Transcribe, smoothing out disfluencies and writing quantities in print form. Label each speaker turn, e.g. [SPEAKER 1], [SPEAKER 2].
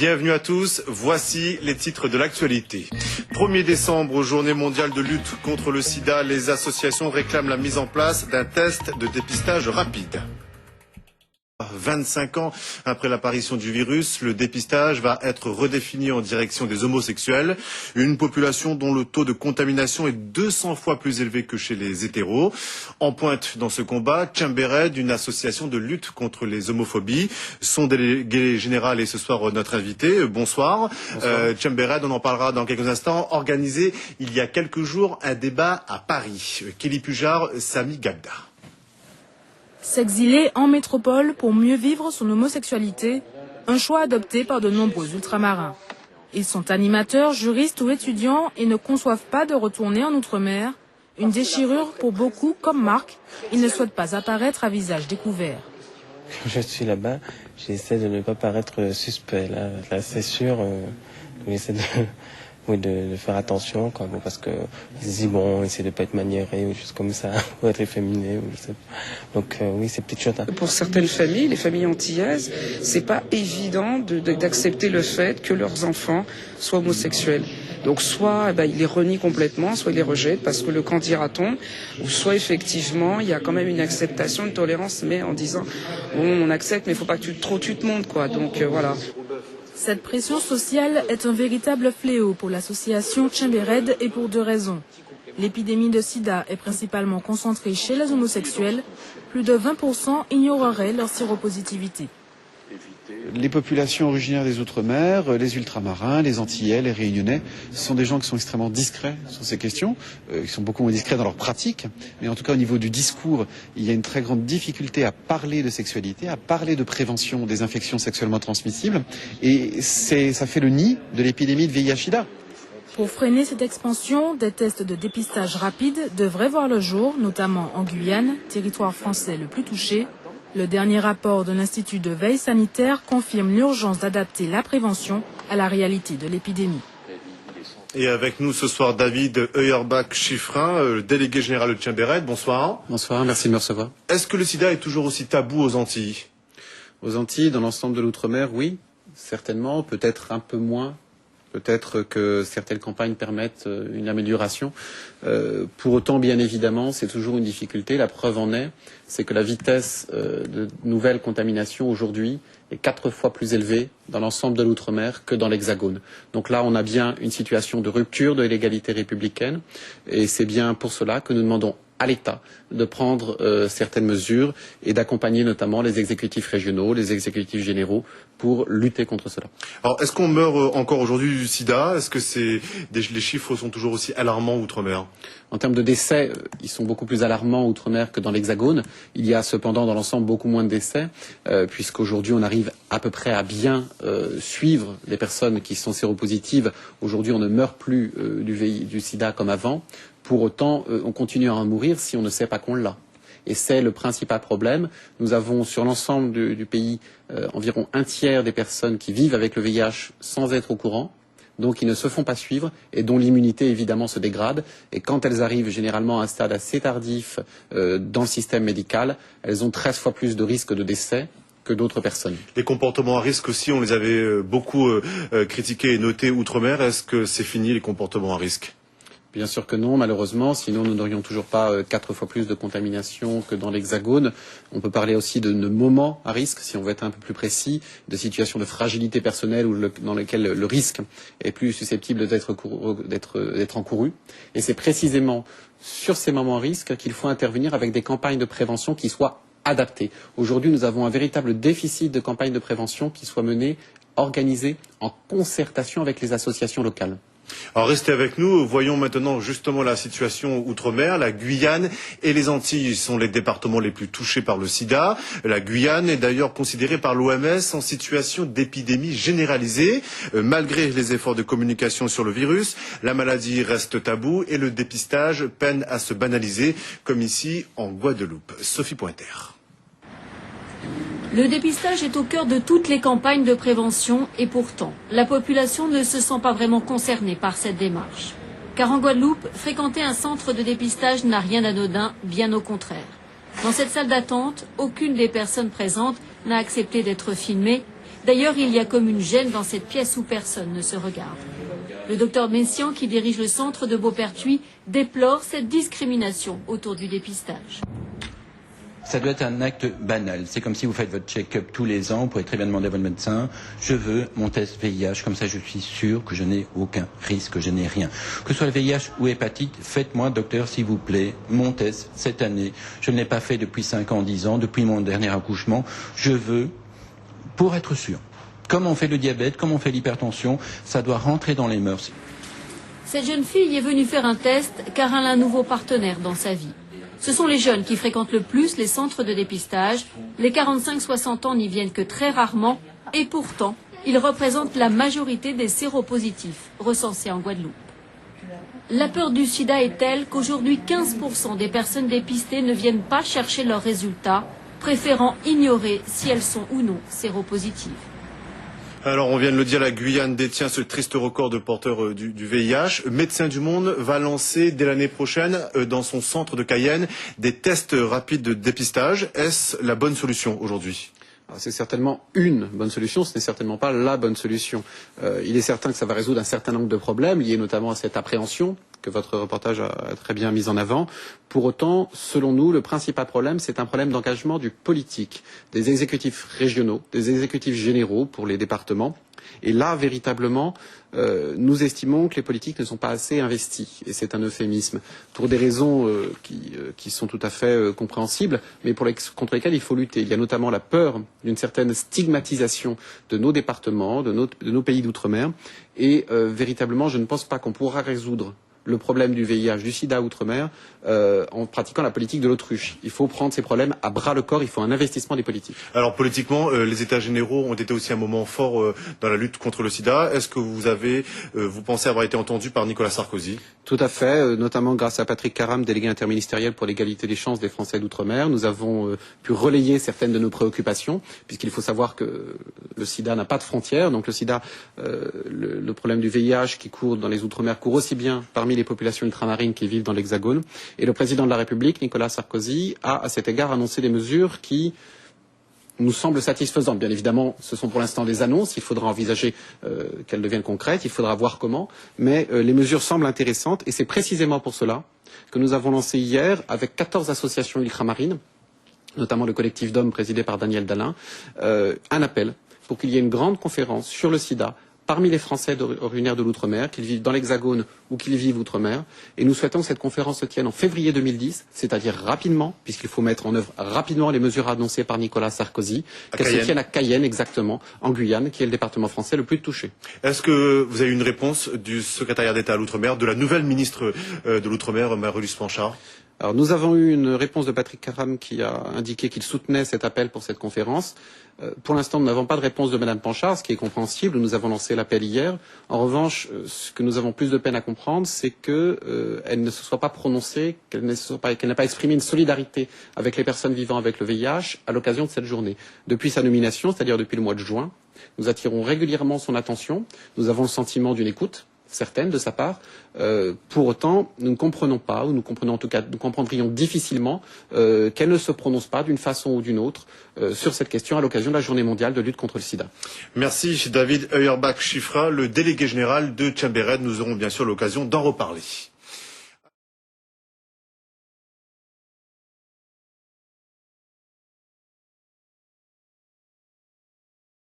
[SPEAKER 1] Bienvenue à tous, voici les titres de l'actualité. 1er décembre, journée mondiale de lutte contre le sida, les associations réclament la mise en place d'un test de dépistage rapide. 25 ans après l'apparition du virus, le dépistage va être redéfini en direction des homosexuels, une population dont le taux de contamination est 200 fois plus élevé que chez les hétéros. En pointe dans ce combat, Tchembered, une association de lutte contre les homophobies. Son délégué général est ce soir notre invité. Bonsoir. Tchembered, on en parlera dans quelques instants, organisé il y a quelques jours un débat à Paris. Kelly Pujar, Sami Gagda.
[SPEAKER 2] S'exiler en métropole pour mieux vivre son homosexualité, un choix adopté par de nombreux ultramarins. Ils sont animateurs, juristes ou étudiants et ne conçoivent pas de retourner en Outre-mer. Une déchirure pour beaucoup, comme Marc, ils ne souhaitent pas apparaître à visage découvert.
[SPEAKER 3] Quand je suis là-bas, j'essaie de ne pas paraître suspect. Là c'est sûr, j'essaie de faire attention, quoi, parce que ils disent bon, essayer de pas être maniéré ou juste comme ça, ou être efféminé, ou je sais pas. Donc oui, c'est petites choses.
[SPEAKER 4] Pour certaines familles, les familles antillaises, c'est pas évident d'accepter le fait que leurs enfants soient homosexuels. Donc soit ils les renient complètement, soit ils les rejettent parce que le qu'en dira-t-on, ou soit effectivement il y a quand même une acceptation, une tolérance, mais en disant bon on accepte mais il faut pas que tu te montres quoi. Donc voilà.
[SPEAKER 2] Cette pression sociale est un véritable fléau pour l'association Tchembered et pour deux raisons. L'épidémie de sida est principalement concentrée chez les homosexuels. Plus de 20% ignoreraient leur séropositivité.
[SPEAKER 5] Les populations originaires des Outre-mer, les ultramarins, les Antillais, les Réunionnais, ce sont des gens qui sont extrêmement discrets sur ces questions, qui sont beaucoup moins discrets dans leur pratique, mais en tout cas au niveau du discours, il y a une très grande difficulté à parler de sexualité, à parler de prévention des infections sexuellement transmissibles, et ça fait le nid de l'épidémie de VIH-Sida.
[SPEAKER 2] Pour freiner cette expansion, des tests de dépistage rapide devraient voir le jour, notamment en Guyane, territoire français le plus touché. Le dernier rapport de l'Institut de veille sanitaire confirme l'urgence d'adapter la prévention à la réalité de l'épidémie.
[SPEAKER 1] Et avec nous ce soir, David Euerbach-Chiffrin, le délégué général de Tchembered. Bonsoir.
[SPEAKER 5] Bonsoir, merci de me recevoir.
[SPEAKER 1] Est-ce que le sida est toujours aussi tabou aux Antilles?
[SPEAKER 5] Aux Antilles, dans l'ensemble de l'outre-mer, oui, certainement, peut-être un peu moins. Peut-être que certaines campagnes permettent une amélioration. Pour autant, bien évidemment, c'est toujours une difficulté. La preuve en est, c'est que la vitesse de nouvelles contaminations aujourd'hui est 4 fois plus élevée dans l'ensemble de l'outre-mer que dans l'Hexagone. Donc là, on a bien une situation de rupture de l'égalité républicaine, et c'est bien pour cela que nous demandons à l'État de prendre certaines mesures et d'accompagner notamment les exécutifs régionaux, les exécutifs généraux pour lutter contre cela.
[SPEAKER 1] Alors, est-ce qu'on meurt encore aujourd'hui du sida? Est-ce que les chiffres sont toujours aussi alarmants outre-mer?
[SPEAKER 5] En termes de décès, ils sont beaucoup plus alarmants outre-mer que dans l'Hexagone. Il y a cependant dans l'ensemble beaucoup moins de décès, puisqu'aujourd'hui on arrive à peu près à bien suivre les personnes qui sont séropositives. Aujourd'hui on ne meurt plus du sida comme avant. Pour autant, on continue à en mourir si on ne sait pas qu'on l'a. Et c'est le principal problème. Nous avons sur l'ensemble du pays environ un tiers des personnes qui vivent avec le VIH sans être au courant, donc ils ne se font pas suivre et dont l'immunité évidemment se dégrade. Et quand elles arrivent généralement à un stade assez tardif dans le système médical, elles ont 13 fois plus de risques de décès que d'autres personnes.
[SPEAKER 1] Les comportements à risque aussi, on les avait beaucoup critiqués et notés outre-mer. Est-ce que c'est fini les comportements à risque?
[SPEAKER 5] Bien sûr que non, malheureusement, sinon nous n'aurions toujours pas 4 fois plus de contamination que dans l'Hexagone. On peut parler aussi de moments à risque, si on veut être un peu plus précis, de situations de fragilité personnelle dans lesquelles le risque est plus susceptible d'être encouru. Et c'est précisément sur ces moments à risque qu'il faut intervenir avec des campagnes de prévention qui soient adaptées. Aujourd'hui, nous avons un véritable déficit de campagnes de prévention qui soient menées, organisées en concertation avec les associations locales.
[SPEAKER 1] Alors restez avec nous, voyons maintenant justement la situation outre-mer. La Guyane et les Antilles sont les départements les plus touchés par le sida. La Guyane est d'ailleurs considérée par l'OMS en situation d'épidémie généralisée. Malgré les efforts de communication sur le virus, la maladie reste taboue et le dépistage peine à se banaliser, comme ici en Guadeloupe. Sophie Pointer.
[SPEAKER 6] Le dépistage est au cœur de toutes les campagnes de prévention et pourtant, la population ne se sent pas vraiment concernée par cette démarche. Car en Guadeloupe, fréquenter un centre de dépistage n'a rien d'anodin, bien au contraire. Dans cette salle d'attente, aucune des personnes présentes n'a accepté d'être filmée, D'ailleurs, il y a comme une gêne dans cette pièce où personne ne se regarde. Le docteur Messiaen, qui dirige le centre de Beauperthuis, déplore cette discrimination autour du dépistage.
[SPEAKER 7] Ça doit être un acte banal. C'est comme si vous faites votre check-up tous les ans, vous pourrez très bien demander à votre médecin, je veux mon test VIH, comme ça je suis sûr que je n'ai aucun risque, que je n'ai rien. Que ce soit le VIH ou hépatite, faites-moi, docteur, s'il vous plaît, mon test cette année. Je ne l'ai pas fait depuis 5 ans, 10 ans, depuis mon dernier accouchement. Je veux, pour être sûr. Comme on fait le diabète, comme on fait l'hypertension, ça doit rentrer dans les mœurs.
[SPEAKER 6] Cette jeune fille est venue faire un test car elle a un nouveau partenaire dans sa vie. Ce sont les jeunes qui fréquentent le plus les centres de dépistage. Les 45-60 ans n'y viennent que très rarement et pourtant, ils représentent la majorité des séropositifs recensés en Guadeloupe. La peur du sida est telle qu'aujourd'hui 15% des personnes dépistées ne viennent pas chercher leurs résultats, préférant ignorer si elles sont ou non séropositives.
[SPEAKER 1] Alors, on vient de le dire, la Guyane détient ce triste record de porteurs du VIH. Médecins du Monde va lancer dès l'année prochaine, dans son centre de Cayenne, des tests rapides de dépistage. Est-ce la bonne solution aujourd'hui ?
[SPEAKER 5] C'est certainement une bonne solution, ce n'est certainement pas la bonne solution. Il est certain que ça va résoudre un certain nombre de problèmes liés notamment à cette appréhension que votre reportage a très bien mis en avant. Pour autant, selon nous, le principal problème, c'est un problème d'engagement du politique, des exécutifs régionaux, des exécutifs généraux pour les départements. Et là, véritablement, nous estimons que les politiques ne sont pas assez investis. Et c'est un euphémisme. Pour des raisons qui sont tout à fait compréhensibles, mais contre lesquelles il faut lutter. Il y a notamment la peur d'une certaine stigmatisation de nos départements, de nos pays d'outre-mer. Et véritablement, je ne pense pas qu'on pourra résoudre le problème du VIH, du sida outre-mer, en pratiquant la politique de l'autruche. Il faut prendre ces problèmes à bras le corps, il faut un investissement des politiques.
[SPEAKER 1] Alors politiquement, les États généraux ont été aussi un moment fort dans la lutte contre le sida. Est-ce que vous pensez avoir été entendu par Nicolas Sarkozy ?
[SPEAKER 5] Tout à fait, notamment grâce à Patrick Caram, délégué interministériel pour l'égalité des chances des Français d'outre-mer. Nous avons pu relayer certaines de nos préoccupations, puisqu'il faut savoir que le sida n'a pas de frontières. Donc le sida, le problème du VIH qui court dans les outre-mer court aussi bien parmi les populations ultramarines qui vivent dans l'Hexagone. Et le président de la République, Nicolas Sarkozy, a à cet égard annoncé des mesures qui nous semblent satisfaisantes. Bien évidemment, ce sont pour l'instant des annonces. Il faudra envisager qu'elles deviennent concrètes. Il faudra voir comment. Mais les mesures semblent intéressantes. Et c'est précisément pour cela que nous avons lancé hier, avec 14 associations ultramarines, notamment le collectif d'hommes présidé par Daniel Dalin, un appel pour qu'il y ait une grande conférence sur le sida parmi les Français originaires de l'outre-mer, qu'ils vivent dans l'Hexagone ou qu'ils vivent outre-mer. Et nous souhaitons que cette conférence se tienne en février 2010, c'est-à-dire rapidement, puisqu'il faut mettre en œuvre rapidement les mesures annoncées par Nicolas Sarkozy, qu'elle se tienne à Cayenne exactement, en Guyane, qui est le département français le plus touché.
[SPEAKER 1] Est-ce que vous avez eu une réponse du secrétariat d'État à l'outre-mer, de la nouvelle ministre de l'outre-mer, Marie-Luce Panchard ?
[SPEAKER 5] Alors, nous avons eu une réponse de Patrick Caram qui a indiqué qu'il soutenait cet appel pour cette conférence. Pour l'instant, nous n'avons pas de réponse de Madame Panchard, ce qui est compréhensible. Nous avons lancé l'appel hier. En revanche, ce que nous avons plus de peine à comprendre, c'est qu'elle ne se soit pas prononcée, qu'elle n'ait pas exprimé une solidarité avec les personnes vivant avec le VIH à l'occasion de cette journée. Depuis sa nomination, c'est-à-dire depuis le mois de juin, nous attirons régulièrement son attention. Nous avons le sentiment d'une écoute certaines de sa part. Pour autant, nous ne comprenons pas, ou nous comprenons en tout cas, nous comprendrions difficilement qu'elle ne se prononce pas d'une façon ou d'une autre sur cette question à l'occasion de la Journée mondiale de lutte contre le sida.
[SPEAKER 1] Merci David Heuerbach-Chifra, le délégué général de Tchembéred. Nous aurons bien sûr l'occasion d'en reparler.